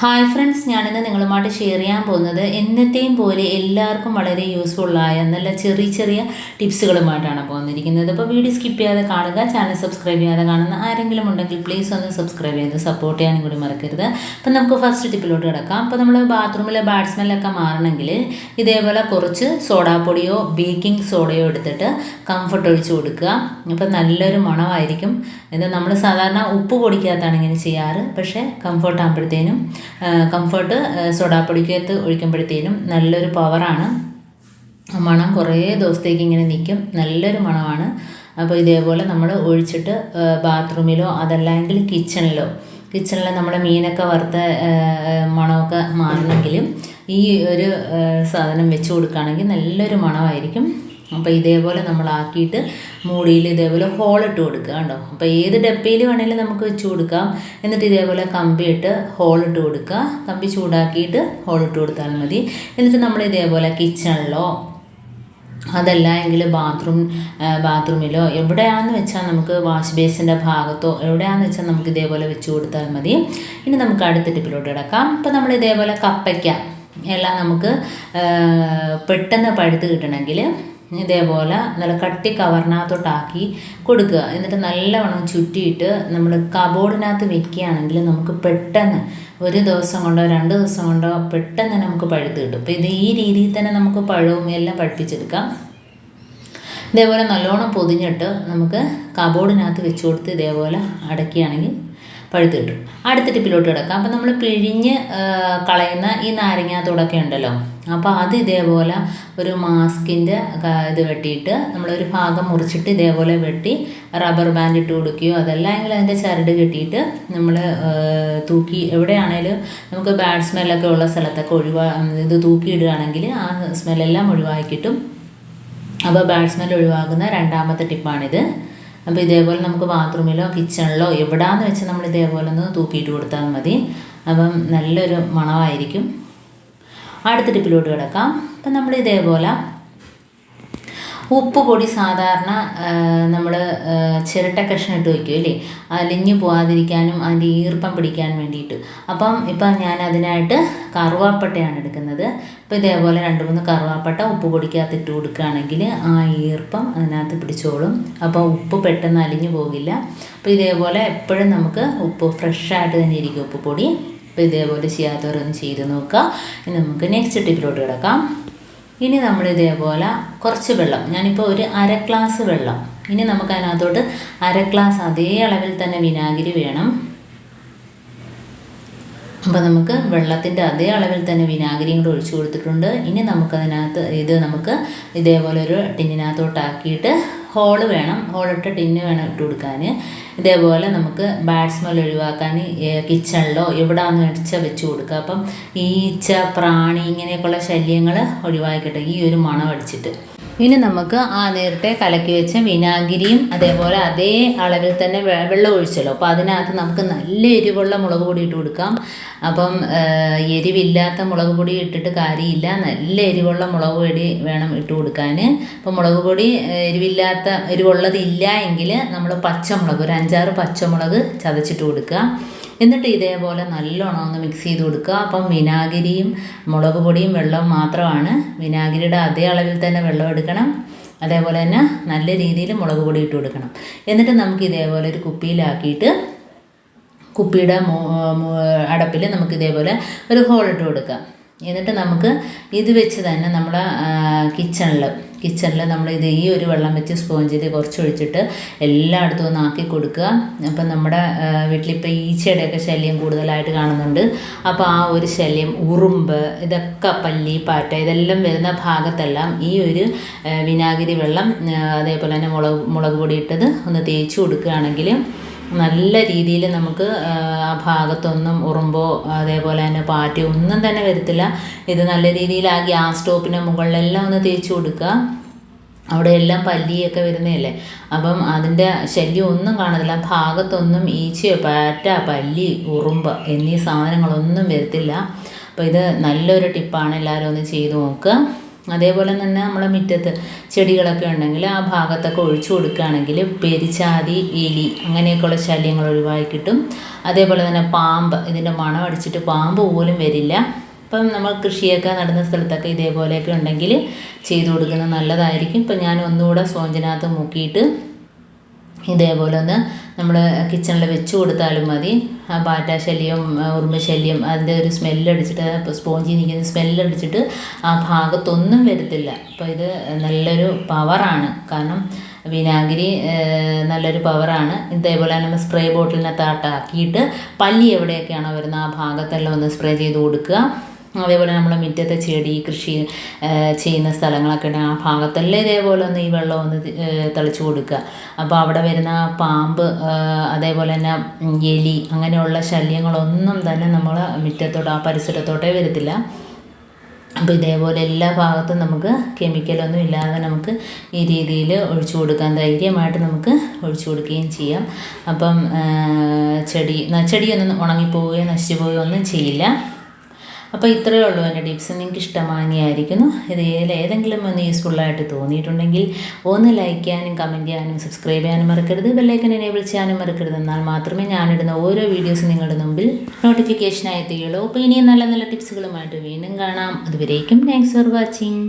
Hi friends, ഞാനിന്ന് നിങ്ങളുമായിട്ട് share ചെയ്യാൻ പോകുന്നത് എന്നത്തെയും പോലെ എല്ലാവർക്കും വളരെ യൂസ്ഫുള്ളായ നല്ല ചെറിയ ചെറിയ ടിപ്സുകളുമായിട്ടാണ് പോന്നിരിക്കുന്നത്. അപ്പോൾ വീഡിയോ സ്കിപ്പ് ചെയ്യാതെ കാണുക. ചാനൽ സബ്സ്ക്രൈബ് ചെയ്യാതെ കാണുന്ന ആരെങ്കിലും ഉണ്ടെങ്കിൽ പ്ലീസ് ഒന്ന് സബ്സ്ക്രൈബ് ചെയ്ത് സപ്പോർട്ട് ചെയ്യാനും കൂടി മറക്കരുത്. അപ്പം നമുക്ക് ഫസ്റ്റ് ടിപ്പിലോട്ട് കിടക്കാം. അപ്പോൾ നമ്മൾ ബാത്റൂമിലെ ബാഡ് സ്മെല്ലൊക്കെ മാറണമെങ്കിൽ ഇതേപോലെ കുറച്ച് സോഡാപ്പൊടിയോ ബേക്കിംഗ് സോഡയോ എടുത്തിട്ട് കംഫർട്ട് ഒഴിച്ച് കൊടുക്കുക. അപ്പം നല്ലൊരു മണമായിരിക്കും. ഇത് നമ്മൾ സാധാരണ ഉപ്പ് പൊടിക്കകത്താണ് ഇങ്ങനെ ചെയ്യാറ്. പക്ഷേ കംഫർട്ട് ആകുമ്പോഴത്തേനും കംഫർട്ട് സോഡാപ്പൊടിക്കകത്ത് ഒഴിക്കുമ്പോഴത്തേനും നല്ലൊരു പവറാണ്. മണം കുറേ ദിവസത്തേക്ക് ഇങ്ങനെ നിൽക്കും. നല്ലൊരു മണമാണ്. അപ്പോൾ ഇതേപോലെ നമ്മൾ ഒഴിച്ചിട്ട് ബാത്റൂമിലോ അതല്ലെങ്കിൽ കിച്ചണിൽ നമ്മുടെ മീനൊക്കെ വറുത്ത മണമൊക്കെ മാറണമെങ്കിലും ഈ ഒരു സാധനം വെച്ച് കൊടുക്കുകയാണെങ്കിൽ നല്ലൊരു മണമായിരിക്കും. അപ്പോൾ ഇതേപോലെ നമ്മളാക്കിയിട്ട് മൂടിയിൽ ഇതേപോലെ ഹോളിട്ട് കൊടുക്കുക കേട്ടോ. അപ്പോൾ ഏത് ഡപ്പയിൽ വേണമെങ്കിലും നമുക്ക് വെച്ച് കൊടുക്കാം. എന്നിട്ട് ഇതേപോലെ കമ്പിയിട്ട് ഹോളിട്ട് കൊടുക്കുക. കമ്പി ചൂടാക്കിയിട്ട് ഹോളിട്ട് കൊടുത്താൽ മതി. എന്നിട്ട് നമ്മൾ ഇതേപോലെ കിച്ചണിലോ അതല്ല എങ്കിൽ ബാത്റൂമിലോ എവിടെയാണെന്ന് വെച്ചാൽ നമുക്ക് വാഷ് ബേസിൻ്റെ ഭാഗത്തോ എവിടെയാണെന്ന് വെച്ചാൽ നമുക്ക് ഇതേപോലെ വെച്ച് കൊടുത്താൽ മതി. ഇനി നമുക്ക് അടുത്ത ടിപ്പിലോട്ട് കിടക്കാം. അപ്പോൾ നമ്മൾ ഇതേപോലെ കപ്പയ്ക്ക എല്ലാം നമുക്ക് പെട്ടെന്ന് പഴുത്ത് കിട്ടണമെങ്കിൽ ഇതേപോലെ നല്ല കട്ടി കവറിനകത്തോട്ടാക്കി കൊടുക്കുക. എന്നിട്ട് നല്ലവണ്ണം ചുറ്റിയിട്ട് നമ്മൾ കബോർഡിനകത്ത് വെക്കുകയാണെങ്കിൽ നമുക്ക് പെട്ടെന്ന് ഒരു ദിവസം കൊണ്ടോ 2 ദിവസം കൊണ്ടോ പെട്ടെന്ന് നമുക്ക് പഴുത്ത് കിട്ടും. അപ്പോൾ ഈ രീതിയിൽ തന്നെ നമുക്ക് പഴവും എല്ലാം പഴുപ്പിച്ചെടുക്കാം. ഇതേപോലെ നല്ലോണം പൊതിഞ്ഞിട്ട് നമുക്ക് കബോർഡിനകത്ത് വെച്ച് കൊടുത്ത് ഇതേപോലെ അടയ്ക്കുകയാണെങ്കിൽ പഴുത്ത് കിട്ടും. അടുത്ത ടിപ്പിലോട്ട് കിടക്കാം. അപ്പോൾ നമ്മൾ പിഴിഞ്ഞ് കളയുന്ന ഈ നാരങ്ങാത്തോടൊക്കെ ഉണ്ടല്ലോ, അപ്പോൾ അത് ഇതേപോലെ ഒരു മാസ്കിൻ്റെ ഇത് വെട്ടിയിട്ട് നമ്മളൊരു ഭാഗം മുറിച്ചിട്ട് ഇതേപോലെ വെട്ടി റബ്ബർ ബാൻഡ് ഇട്ട് കൊടുക്കുകയോ അതല്ലെങ്കിൽ അതിൻ്റെ ചരട് കെട്ടിയിട്ട് നമ്മൾ തൂക്കി എവിടെയാണേലും നമുക്ക് ബാഡ് സ്മെല്ലൊക്കെ ഉള്ള സ്ഥലത്തൊക്കെ ഇത് തൂക്കിയിടുകയാണെങ്കിൽ ആ സ്മെല്ലെല്ലാം ഒഴിവാക്കി കിട്ടും. അപ്പോൾ ബാഡ് സ്മെൽ ഒഴിവാക്കുന്ന രണ്ടാമത്തെ ടിപ്പാണിത്. അപ്പോൾ ഇതേപോലെ നമുക്ക് ബാത്റൂമിലോ കിച്ചണിലോ എവിടെയാണെന്ന് വെച്ചാൽ നമ്മൾ ഇതേപോലെ ഒന്ന് തൂക്കിയിട്ട് കൊടുത്താൽ മതി. അപ്പം നല്ലൊരു മണമായിരിക്കും. അടുത്ത ടിപ്പിലോട്ട് കിടക്കാം. അപ്പം നമ്മൾ ഇതേപോലെ ഉപ്പ് പൊടി സാധാരണ നമ്മൾ ചിരട്ട കഷ്ണം ഇട്ട് വയ്ക്കും അല്ലേ, അലിഞ്ഞു പോകാതിരിക്കാനും അതിൻ്റെ ഈർപ്പം പിടിക്കാൻ വേണ്ടിയിട്ട്. ഇപ്പം ഞാൻ അതിനായിട്ട് കറുവാപ്പട്ടയാണ് എടുക്കുന്നത്. അപ്പോൾ ഇതേപോലെ 2-3 കറുവാപ്പട്ട ഉപ്പ് പൊടിക്കകത്ത് ഇട്ട് കൊടുക്കുകയാണെങ്കിൽ ആ ഈർപ്പം അതിനകത്ത് പിടിച്ചോളും. അപ്പോൾ ഉപ്പ് പെട്ടെന്ന് അലിഞ്ഞു പോകില്ല. അപ്പോൾ ഇതേപോലെ എപ്പോഴും നമുക്ക് ഉപ്പ് ഫ്രഷായിട്ട് തന്നെ ഇരിക്കും ഉപ്പ് പൊടി. അപ്പോൾ ഇതേപോലെ ചെയ്യാത്തവരൊന്ന് ചെയ്ത് നോക്കുക. ഇനി നമുക്ക് നെക്സ്റ്റ് ടിപ്പിലോട്ട് കിടക്കാം. ഇനി നമ്മൾ ഇതേപോലെ കുറച്ച് വെള്ളം, ഞാനിപ്പോൾ ഒരു 1/2 ഗ്ലാസ് വെള്ളം, ഇനി നമുക്ക് അതിനകത്തോട്ട് 1/2 ഗ്ലാസ് അതേ അളവിൽ തന്നെ വിനാഗിരി വേണം. അപ്പോൾ നമുക്ക് വെള്ളത്തിൻ്റെ അതേ അളവിൽ തന്നെ വിനാഗിരിയും കൂടെ ഒഴിച്ചു കൊടുത്തിട്ടുണ്ട്. ഇനി നമുക്കതിനകത്ത് നമുക്ക് ഇതേപോലെ ഒരു ടിന്നിനകത്തോട്ടാക്കിയിട്ട് ഹോളിട്ട ടിന്ന് വേണം ഇട്ട് കൊടുക്കാൻ. ഇതേപോലെ നമുക്ക് ബാഡ് സ്മെൽ ഒഴിവാക്കാൻ കിച്ചണിലോ എവിടെയാണെന്ന് വെച്ചാൽ വെച്ച് കൊടുക്കുക. അപ്പം ഈച്ച, പ്രാണി ഇങ്ങനെയൊക്കെയുള്ള ശല്യങ്ങൾ ഒഴിവാക്കിയിട്ട് ഈ ഒരു മണം അടിച്ചിട്ട് ഇനി നമുക്ക് ആ നേരത്തെ കലക്കി വെച്ച വിനാഗിരിയും അതേപോലെ അതേ അളവിൽ തന്നെ വെള്ളം ഒഴിച്ചല്ലോ. അപ്പോൾ അതിനകത്ത് നമുക്ക് നല്ല എരിവുള്ള മുളക് പൊടി ഇട്ട് കൊടുക്കാം. അപ്പം എരിവില്ലാത്ത മുളക് പൊടി ഇട്ടിട്ട് കാര്യമില്ല, നല്ല എരിവുള്ള മുളക് പൊടി വേണം ഇട്ട് കൊടുക്കാൻ. അപ്പോൾ മുളക് പൊടി എരിവുള്ളതില്ല എങ്കിൽ നമ്മൾ പച്ചമുളക് ഒരു 5-6 പച്ചമുളക് ചതച്ചിട്ട് കൊടുക്കുക. എന്നിട്ട് ഇതേപോലെ നല്ലോണം ഒന്ന് മിക്സ് ചെയ്ത് കൊടുക്കുക. അപ്പം വിനാഗിരിയും മുളക് പൊടിയും വെള്ളവും മാത്രമാണ്. വിനാഗിരിയുടെ അതേ അളവിൽ തന്നെ വെള്ളം എടുക്കണം. അതേപോലെ തന്നെ നല്ല രീതിയിൽ മുളക് പൊടി ഇട്ട് കൊടുക്കണം. എന്നിട്ട് നമുക്ക് ഇതേപോലെ ഒരു കുപ്പിയിലാക്കിയിട്ട് കുപ്പിയുടെ അടപ്പിൽ നമുക്ക് ഇതേപോലെ ഒരു ഹോളിട്ട് കൊടുക്കാം. എന്നിട്ട് നമുക്ക് ഇത് വെച്ച് തന്നെ നമ്മുടെ കിച്ചണിൽ നമ്മൾ ഈ ഒരു വെള്ളം വെച്ച് സ്പോഞ്ചിൽ കുറച്ച് ഒഴിച്ചിട്ട് എല്ലായിടത്തും ഒന്ന് ആക്കി കൊടുക്കുക. അപ്പം നമ്മുടെ വീട്ടിലിപ്പോൾ ഈച്ചയുടെയൊക്കെ ശല്യം കൂടുതലായിട്ട് കാണുന്നുണ്ട്. അപ്പോൾ ആ ഒരു ശല്യം, ഉറുമ്പ്, ഇതൊക്കെ പല്ലി, പാറ്റ ഇതെല്ലാം വരുന്ന ഭാഗത്തെല്ലാം ഈ ഒരു വിനാഗിരി വെള്ളം അതേപോലെ തന്നെ മുളക് പൊടി ഇട്ടത് ഒന്ന് തേച്ച് കൊടുക്കുകയാണെങ്കിൽ നല്ല രീതിയിൽ നമുക്ക് ആ ഭാഗത്തൊന്നും ഉറുമ്പോ അതേപോലെ തന്നെ പാറ്റയോ ഒന്നും തന്നെ വരത്തില്ല. ഇത് നല്ല രീതിയിൽ ആ ഗ്യാസ് സ്റ്റോപ്പിൻ്റെ മുകളിലെല്ലാം ഒന്ന് തേച്ച് കൊടുക്കുക. അവിടെയെല്ലാം പല്ലിയൊക്കെ വരുന്നതല്ലേ, അപ്പം അതിൻ്റെ ശല്യം ഒന്നും കാണത്തില്ല. ആ ഭാഗത്തൊന്നും ഈച്ചയോ പാറ്റ, പല്ലി, ഉറുമ്പ് എന്നീ സാധനങ്ങളൊന്നും വരത്തില്ല. അപ്പോൾ ഇത് നല്ലൊരു ടിപ്പാണ്. എല്ലാവരും ഒന്ന് ചെയ്ത് നോക്കുക. അതേപോലെ തന്നെ നമ്മളെ മുറ്റത്ത് ചെടികളൊക്കെ ഉണ്ടെങ്കിൽ ആ ഭാഗത്തൊക്കെ ഒഴിച്ചു കൊടുക്കുകയാണെങ്കിൽ പെരിച്ചാതി, എലി അങ്ങനെയൊക്കെയുള്ള ശല്യങ്ങൾ ഒഴിവായി കിട്ടും. അതേപോലെ തന്നെ പാമ്പ്, ഇതിൻ്റെ മണം അടിച്ചിട്ട് പാമ്പ് പോലും വരില്ല. ഇപ്പം നമ്മൾ കൃഷിയൊക്കെ നടുന്ന സ്ഥലത്തൊക്കെ ഇതേപോലെയൊക്കെ ഉണ്ടെങ്കിൽ ചെയ്തു കൊടുക്കുന്നത് നല്ലതായിരിക്കും. ഇപ്പം ഞാൻ ഒന്നുകൂടെ സ്പോഞ്ചിനകത്ത് മുക്കിയിട്ട് ഇതേപോലെ ഒന്ന് നമ്മൾ കിച്ചണിൽ വെച്ച് കൊടുത്താലും മതി. ആ പാറ്റ ശല്യം, ഉറുമ്പ് ശല്യം, അതിൻ്റെ ഒരു സ്മെല്ലടിച്ചിട്ട്, സ്പോഞ്ചിൽ നിൽക്കുന്ന സ്മെല്ലടിച്ചിട്ട് ആ ഭാഗത്തൊന്നും വരത്തില്ല. അപ്പോൾ ഇത് നല്ലൊരു പവറാണ്. കാരണം വിനാഗിരി നല്ലൊരു പവറാണ്. ഇതേപോലെ നമ്മൾ സ്പ്രേ ബോട്ടിലിനകത്താക്കിയിട്ട് പല്ലി എവിടെയൊക്കെയാണോ വരുന്നത് ആ ഭാഗത്തെല്ലാം ഒന്ന് സ്പ്രേ ചെയ്ത് കൊടുക്കുക. അതേപോലെ നമ്മൾ മുറ്റത്തെ ചെടി കൃഷി ചെയ്യുന്ന സ്ഥലങ്ങളൊക്കെ ഉണ്ടെങ്കിൽ ആ ഭാഗത്തെല്ലാം ഇതേപോലെ ഒന്ന് ഈ വെള്ളം ഒന്ന് തളിച്ചു കൊടുക്കുക. അപ്പോൾ അവിടെ വരുന്ന പാമ്പ്, അതേപോലെ തന്നെ എലി അങ്ങനെയുള്ള ശല്യങ്ങളൊന്നും തന്നെ നമ്മൾ മുറ്റത്തോട്ട്, ആ പരിസരത്തോട്ടേ വരത്തില്ല. അപ്പോൾ ഇതേപോലെ എല്ലാ ഭാഗത്തും നമുക്ക് കെമിക്കലൊന്നും ഇല്ലാതെ നമുക്ക് ഈ രീതിയിൽ ഒഴിച്ചു കൊടുക്കാൻ, ധൈര്യമായിട്ട് നമുക്ക് ഒഴിച്ചു കൊടുക്കുകയും ചെയ്യാം. അപ്പം ചെടിയൊന്നും ഉണങ്ങിപ്പോവുകയോ നശിച്ചു പോവുകയോ ഒന്നും ചെയ്യില്ല. അപ്പോൾ ഇത്രയേ ഉള്ളൂ എൻ്റെ ടിപ്സ്. നിങ്ങൾക്ക് ഇഷ്ടമായിരിക്കുന്നു. ഇത് ഏതെങ്കിലും ഒന്ന് യൂസ്ഫുള്ളായിട്ട് തോന്നിയിട്ടുണ്ടെങ്കിൽ ഒന്ന് ലൈക്ക് ചെയ്യാനും കമൻറ്റ് ചെയ്യാനും സബ്സ്ക്രൈബ് ചെയ്യാനും മറക്കരുത്. ബെല്ലൈക്കൻ എനേബിൾ ചെയ്യാനും മറക്കരുത്. എന്നാൽ മാത്രമേ ഞാനിടുന്ന ഓരോ വീഡിയോസും നിങ്ങളുടെ മുമ്പിൽ നോട്ടിഫിക്കേഷനായി എത്തുകയുള്ളൂ. അപ്പോൾ ഇനിയും നല്ല നല്ല ടിപ്സുകളുമായിട്ട് വീണ്ടും കാണാം. അതുവരേക്കും താങ്ക്സ് ഫോർ വാച്ചിങ്.